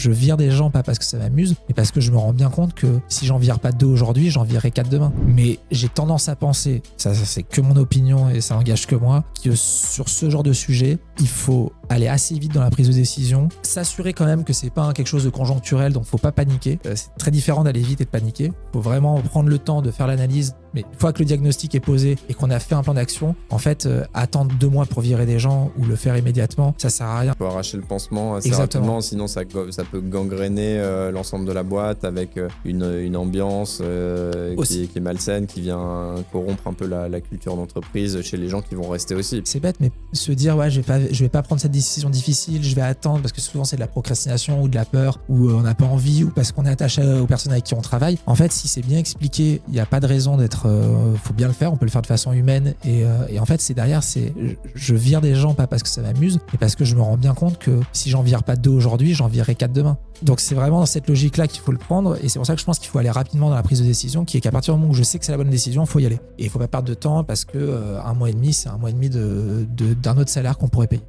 je vire des gens pas parce que ça m'amuse, mais parce que je me rends bien compte que si j'en vire pas 2 aujourd'hui, j'en virerai 4 demain. Mais j'ai tendance à penser, ça c'est que mon opinion et ça engage que moi, que sur ce genre de sujet, il faut aller assez vite dans la prise de décision, s'assurer quand même que c'est pas quelque chose de conjoncturel, donc faut pas paniquer. C'est très différent d'aller vite et de paniquer. Faut vraiment prendre le temps de faire l'analyse, mais une fois que le diagnostic est posé et qu'on a fait un plan d'action, en fait, attendre 2 mois pour virer des gens ou le faire immédiatement, ça sert à rien. Il faut arracher le pansement assez Exactement. rapidement, sinon ça peut gangréner l'ensemble de la boîte avec une ambiance qui est malsaine, qui vient corrompre un peu la culture d'entreprise chez les gens qui vont rester aussi. C'est bête, mais se dire ouais, je vais pas prendre cette décision difficile, je vais attendre, parce que souvent c'est de la procrastination ou de la peur, ou on n'a pas envie, ou parce qu'on est attaché aux personnes avec qui on travaille. En fait, si c'est bien expliqué, il n'y a pas de raison d'être... faut bien le faire, on peut le faire de façon humaine, et en fait c'est derrière, je vire des gens pas parce que ça m'amuse, mais parce que je me rends bien compte que si j'en vire pas 2 aujourd'hui, j'en virerai 4 demain. Donc c'est vraiment dans cette logique-là qu'il faut le prendre, et c'est pour ça que je pense qu'il faut aller rapidement dans la prise de décision, qui est qu'à partir du moment où je sais que c'est la bonne décision, il faut y aller. Et il faut pas perdre de temps, parce que 1 mois et demi, c'est 1 mois et demi d'un autre salaire qu'on pourrait payer.